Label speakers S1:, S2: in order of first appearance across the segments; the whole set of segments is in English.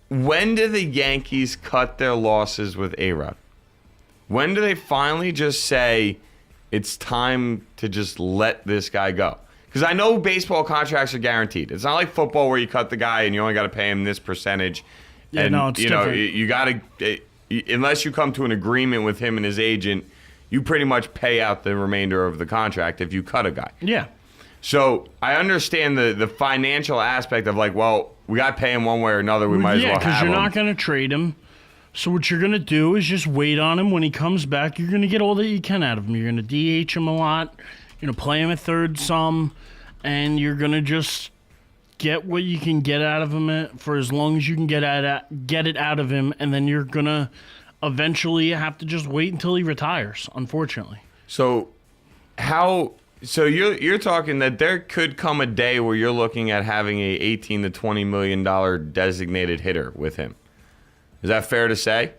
S1: when do the Yankees cut their losses with A-Rod? When do they finally just say it's time to just let this guy go? Because I know baseball contracts are guaranteed. It's not like football where you cut the guy and you only got to pay him this percentage.
S2: Yeah,
S1: and,
S2: no, it's different.
S1: You got to, unless you come to an agreement with him and his agent, you pretty much pay out the remainder of the contract if you cut a guy.
S2: Yeah.
S1: So I understand the financial aspect of like, well, we got to pay him one way or another. We might as well have him.
S2: Yeah, because you're not going to trade him. So what you're going to do is just wait on him. When he comes back, you're going to get all that you can out of him. You're going to DH him a lot. You're going to play him at third some. And you're going to just get what you can get out of him for as long as you can get it out of him. And then you're going to eventually have to just wait until he retires, unfortunately.
S1: So you're talking that there could come a day where you're looking at having a $18 to $20 million designated hitter with him. Is that fair to say?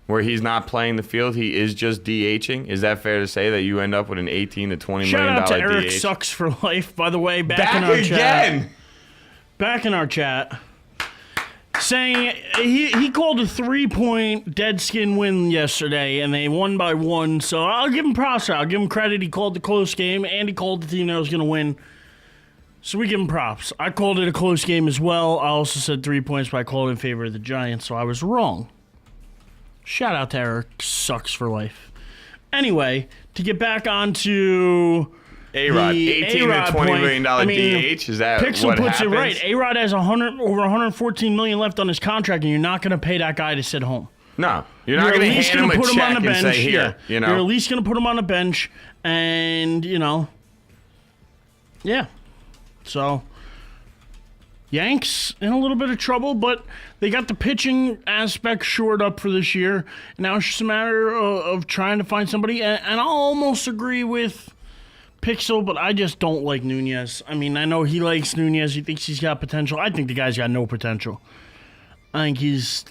S1: Where he's not playing the field, he is just DHing. Is that fair to say that you end up with an $18 to $20 million
S2: Shout out to Erich
S1: DH?
S2: Sucks for Life, by the way.
S1: Back
S2: in our
S1: again.
S2: Chat. Back in our chat. Saying he called a 3-point dead skin win yesterday, and they won by 1. So I'll give him props. I'll give him credit. He called the close game, and he called the team that was going to win. So we give him props. I called it a close game as well. I also said 3 points, but I called it in favor of the Giants, so I was wrong. Shout out to Erich Sucks for Life. Anyway, to get back onto
S1: A-Rod, $18 to $20 million DH. Is that
S2: Pixel
S1: what
S2: puts
S1: happens?
S2: it right. A-Rod has over $114 million left on his contract, and you're not going to pay that guy to sit home.
S1: No, you're not going to hand him a
S2: put him
S1: check
S2: on the
S1: and
S2: bench.
S1: say, here,
S2: You're at least going to put him on the bench, and, yeah. So, Yanks in a little bit of trouble, but they got the pitching aspect shored up for this year. Now it's just a matter of trying to find somebody, and I'll almost agree with Pixel, but I just don't like Nunez. I mean, I know he likes Nunez. He thinks he's got potential. I think the guy's got no potential. I think he's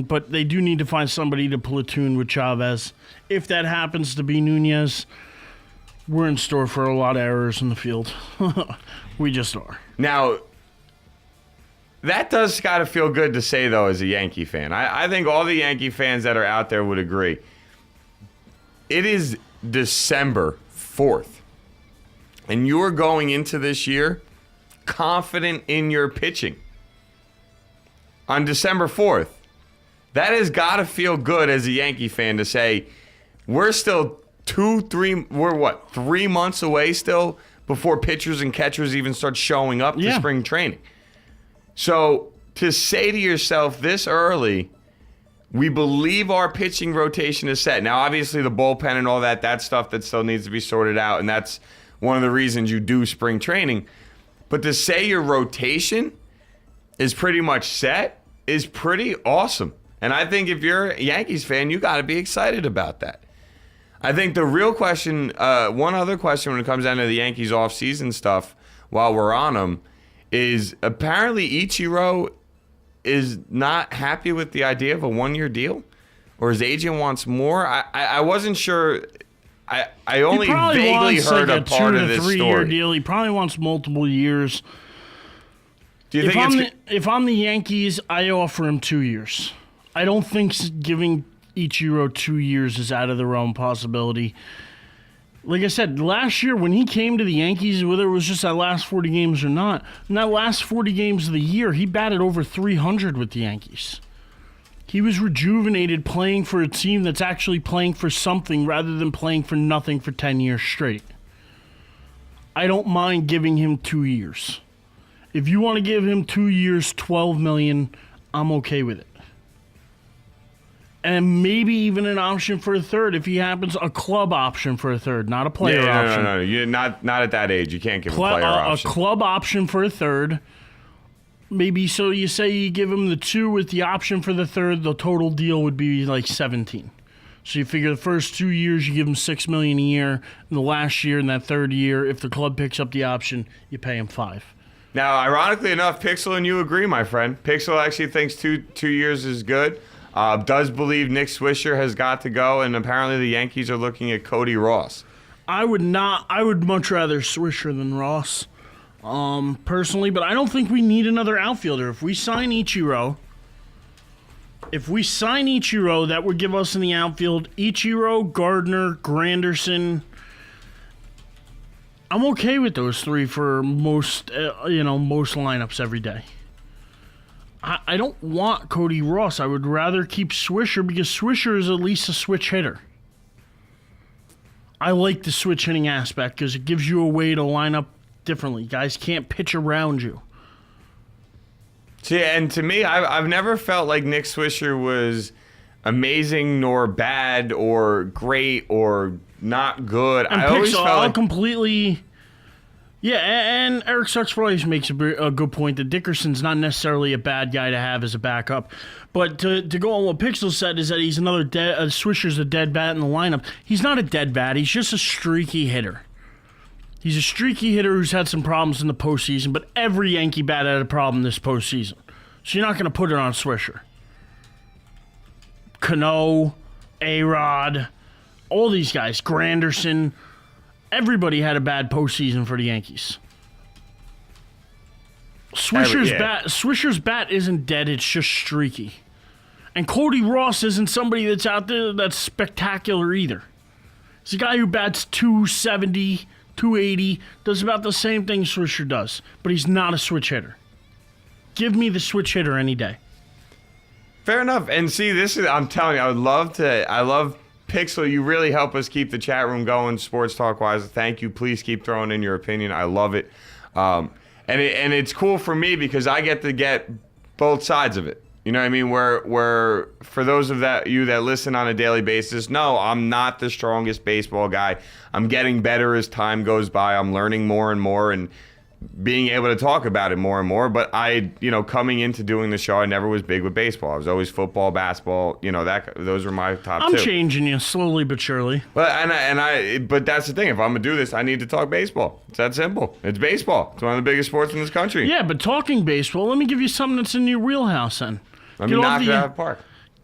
S2: but they do need to find somebody to platoon with Chavez. If that happens to be Nunez, we're in store for a lot of errors in the field. We just are.
S1: Now, that does got to feel good to say, though, as a Yankee fan. I think all the Yankee fans that are out there would agree. It is December 4th, and you're going into this year confident in your pitching. On December 4th, that has got to feel good as a Yankee fan to say, we're still 3 months away still before pitchers and catchers even start showing up to spring training. So to say to yourself this early, we believe our pitching rotation is set. Now, obviously, the bullpen and all that's stuff that still needs to be sorted out, and that's one of the reasons you do spring training. But to say your rotation is pretty much set is pretty awesome. And I think if you're a Yankees fan, you got to be excited about that. I think the real question, one other question when it comes down to the Yankees offseason stuff while we're on them, is apparently Ichiro is not happy with the idea of a 1-year deal, or his agent wants more. I wasn't sure. I only vaguely heard a part of this story. 2 to 3 year deal.
S2: He probably wants multiple years.
S1: Do you think
S2: if I'm the Yankees, I offer him 2 years. I don't think giving Ichiro 2 years is out of the realm possibility. Like I said, last year when he came to the Yankees, whether it was just that last 40 games or not, in that last 40 games of the year, he batted over 300 with the Yankees. He was rejuvenated playing for a team that's actually playing for something rather than playing for nothing for 10 years straight. I don't mind giving him 2 years. If you want to give him 2 years, $12 million, I'm okay with it. And maybe even an option for a third if he happens, a club option for a third, not a player option.
S1: No. You're not at that age. You can't give a player option.
S2: A club option for a third. Maybe so you say you give him the 2 with the option for the third, the total deal would be like 17. So you figure the first 2 years you give him $6 million a year, and the last year and that third year, if the club picks up the option, you pay him 5.
S1: Now, ironically enough, Pixel and you agree, my friend. Pixel actually thinks two years is good. Does believe Nick Swisher has got to go, and apparently the Yankees are looking at Cody Ross.
S2: I would much rather Swisher than Ross. personally, but I don't think we need another outfielder. If we sign Ichiro, that would give us in the outfield Ichiro, Gardner, Granderson. I'm okay with those three for most lineups every day. I don't want Cody Ross. I would rather keep Swisher because Swisher is at least a switch hitter. I like the switch hitting aspect because it gives you a way to line up differently. Guys can't pitch around you.
S1: See, and to me, I've never felt like Nick Swisher was amazing nor bad or great or not good.
S2: And
S1: I always felt like
S2: completely. Yeah, and Erich Sucks makes a good point that Dickerson's not necessarily a bad guy to have as a backup. But to go on what Pixel said is that he's another Swisher's a dead bat in the lineup. He's not a dead bat. He's just a streaky hitter. He's a streaky hitter who's had some problems in the postseason, but every Yankee bat had a problem this postseason. So you're not going to put it on Swisher. Cano, Erich, all these guys, Granderson, everybody had a bad postseason for the Yankees. Swisher's bat isn't dead, it's just streaky. And Cody Ross isn't somebody that's out there that's spectacular either. He's a guy who bats 270, 280, does about the same thing Swisher does, but he's not a switch hitter. Give me the switch hitter any day.
S1: Fair enough. And see, I'm telling you, I love Pixel. You really help us keep the chat room going, sports talk wise. Thank you. Please keep throwing in your opinion. I love it. And it's cool for me because I get to get both sides of it. You know what I mean? Where for those of you that listen on a daily basis, no, I'm not the strongest baseball guy. I'm getting better as time goes by. I'm learning more and more and being able to talk about it more and more. But coming into doing the show, I never was big with baseball. I was always football, basketball. Those were my top two.
S2: I'm changing you slowly but surely.
S1: But that's the thing. If I'm gonna do this, I need to talk baseball. It's that simple. It's baseball. It's one of the biggest sports in this country.
S2: Yeah, but talking baseball, let me give you something that's in your wheelhouse then.
S1: Let me knock it out of the park.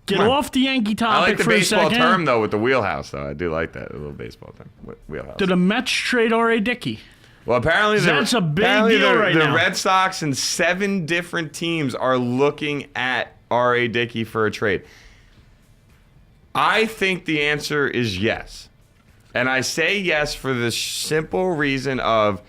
S2: Get off the Yankee topic for a second.
S1: I like the baseball term, though, with the wheelhouse, though. I do like that, a little baseball term. Wheelhouse.
S2: Did the Mets trade R.A. Dickey?
S1: Well, apparently
S2: that's a big deal right now.
S1: The Red Sox and 7 different teams are looking at R.A. Dickey for a trade. I think the answer is yes. And I say yes for the simple reason of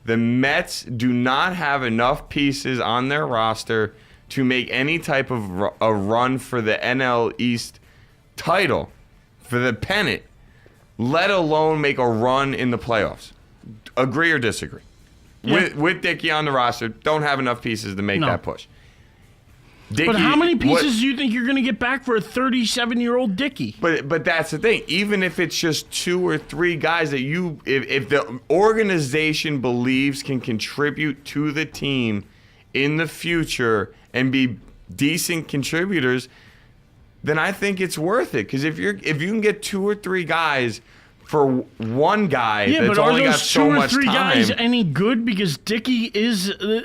S1: the Mets do not have enough pieces on their roster to make any type of a run for the NL East title, for the pennant, let alone make a run in the playoffs. Agree or disagree? Yeah. With Dickey on the roster, don't have enough pieces to make that push. Dickey,
S2: but how many pieces do you think you're going to get back for a 37-year-old Dickey?
S1: But that's the thing. Even if it's just 2 or 3 guys that if the organization believes can contribute to the team in the future and be decent contributors, then I think it's worth it. Because if you can get 2 or 3 guys for one guy that's only got so much time.
S2: But are those 2 or 3 guys any good? Because Dickey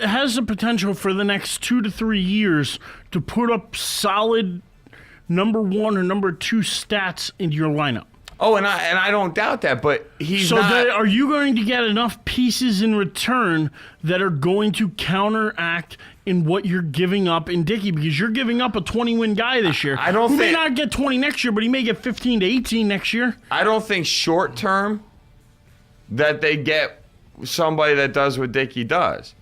S2: has the potential for the next 2 to 3 years to put up solid number 1 or number 2 stats in your lineup.
S1: Oh, and I don't doubt that, but he's not.
S2: So are you going to get enough pieces in return that are going to counteract in what you're giving up in Dickey? Because you're giving up a 20-win guy this year. Who may not get 20 next year, but he may get 15 to 18 next year.
S1: I don't think short term that they get somebody that does what Dickey does.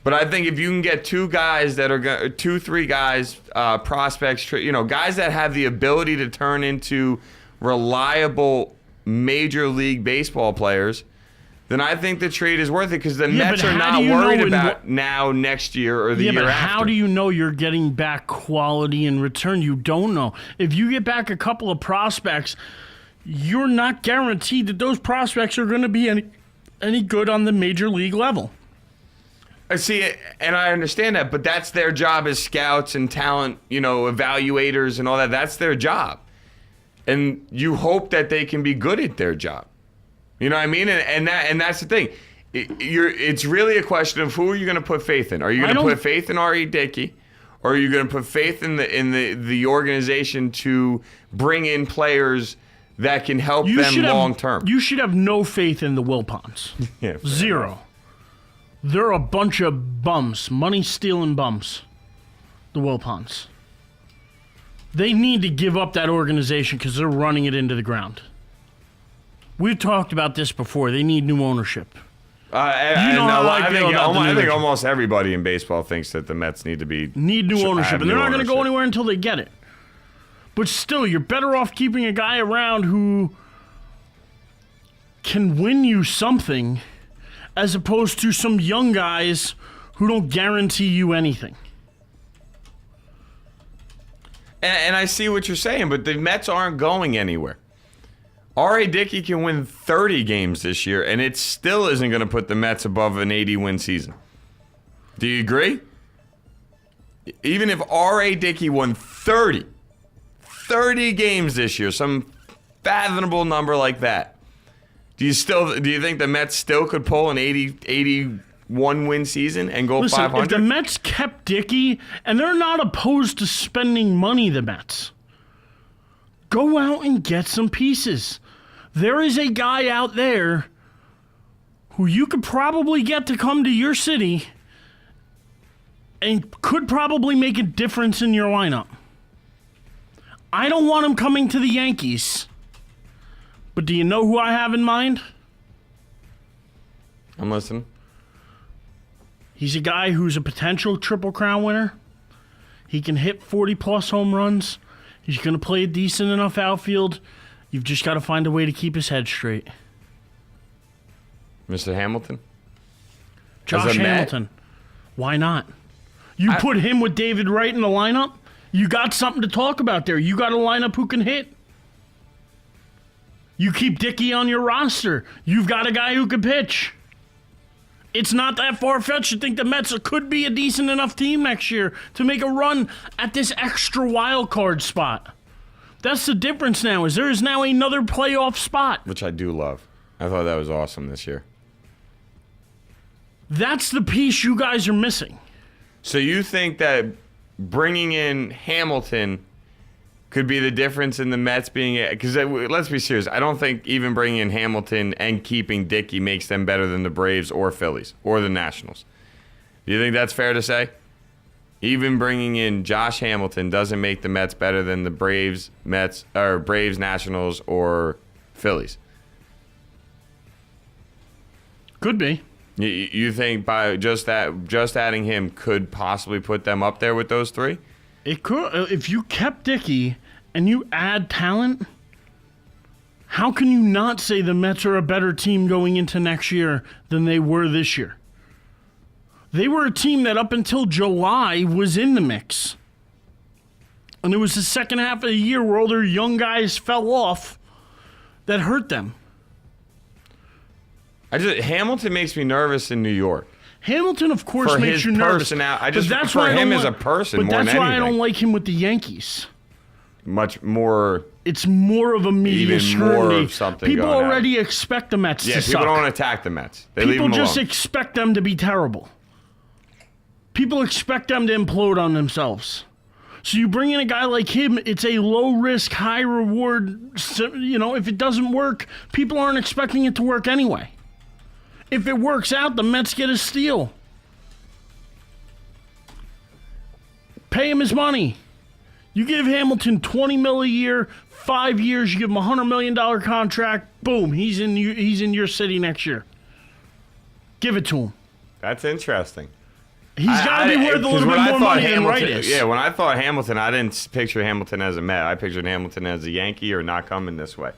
S1: But I think if you can get 2 guys that are 2, 3 guys, prospects, guys that have the ability to turn into reliable Major League Baseball players, then I think the trade is worth it because the Mets are not worried about now, next year, or the year after.
S2: Yeah, but how do you know you're getting back quality in return? You don't know. If you get back a couple of prospects, you're not guaranteed that those prospects are going to be any good on the Major League level.
S1: I see it, and I understand that, but that's their job as scouts and talent, evaluators and all that. That's their job. And you hope that they can be good at their job. You know what I mean? And that's the thing. It's really a question of who are you going to put faith in? Are you going to put faith in R.A. Dickey? Or are you going to put faith in the organization to bring in players that can help them long term?
S2: You should have no faith in the Wilpons.
S1: Yeah,
S2: 0. They're a bunch of bums, money-stealing bums, the Wilpons. They need to give up that organization because they're running it into the ground. We've talked about this before. They need new ownership.
S1: I think almost everybody in baseball thinks that the Mets need
S2: new ownership, and they're not going to go anywhere until they get it. But still, you're better off keeping a guy around who can win you something as opposed to some young guys who don't guarantee you anything.
S1: And I see what you're saying, but the Mets aren't going anywhere. R.A. Dickey can win 30 games this year, and it still isn't going to put the Mets above an 80-win season. Do you agree? Even if R.A. Dickey won 30 games this year, some fathomable number like that, do you think the Mets still could pull an 81-win season and go 500?
S2: If the Mets kept Dickey, and they're not opposed to spending money, the Mets, go out and get some pieces. There is a guy out there who you could probably get to come to your city and could probably make a difference in your lineup. I don't want him coming to the Yankees, but do you know who I have in mind?
S1: I'm listening.
S2: He's a guy who's a potential Triple Crown winner. He can hit 40-plus home runs. He's going to play a decent enough outfield. You've just got to find a way to keep his head straight.
S1: Mr. Hamilton?
S2: Josh Hamilton. Why not? You put him with David Wright in the lineup, you got something to talk about there. You got a lineup who can hit. You keep Dickey on your roster. You've got a guy who can pitch. It's not that far-fetched to think the Mets could be a decent enough team next year to make a run at this extra wild card spot. That's the difference now, is there is now another playoff spot.
S1: Which I do love. I thought that was awesome this year.
S2: That's the piece you guys are missing.
S1: So you think that bringing in Hamilton could be the difference in the Mets being... Because let's be serious. I don't think even bringing in Hamilton and keeping Dickey makes them better than the Braves or Phillies or the Nationals. Do you think that's fair to say? Even bringing in Josh Hamilton doesn't make the Mets better than the Braves, Nationals, or Phillies.
S2: Could be.
S1: You think by just adding him could possibly put them up there with those three?
S2: It could. If you kept Dickey and you add talent, how can you not say the Mets are a better team going into next year than they were this year? They were a team that up until July was in the mix. And it was the second half of the year where all their young guys fell off that hurt them.
S1: Hamilton makes me nervous in New York.
S2: Hamilton, of course, makes you nervous.
S1: For him as a person more than anything.
S2: But that's why I don't like him with the Yankees.
S1: Much more...
S2: It's more of a media scrutiny.
S1: More of something
S2: people
S1: going
S2: already expect the Mets to suck.
S1: Yeah, people don't attack the Mets. They leave them alone.
S2: People just expect them to be terrible. People expect them to implode on themselves. So you bring in a guy like him, it's a low-risk, high-reward. If it doesn't work, people aren't expecting it to work anyway. If it works out, the Mets get a steal. Pay him his money. You give Hamilton $20 million a year, 5 years, you give him a $100 million contract, boom, he's in your city next year. Give it to him.
S1: That's interesting.
S2: He's got to be worth a little bit more money than Wright is.
S1: Yeah, when I thought Hamilton, I didn't picture Hamilton as a Met. I pictured Hamilton as a Yankee or not coming this way.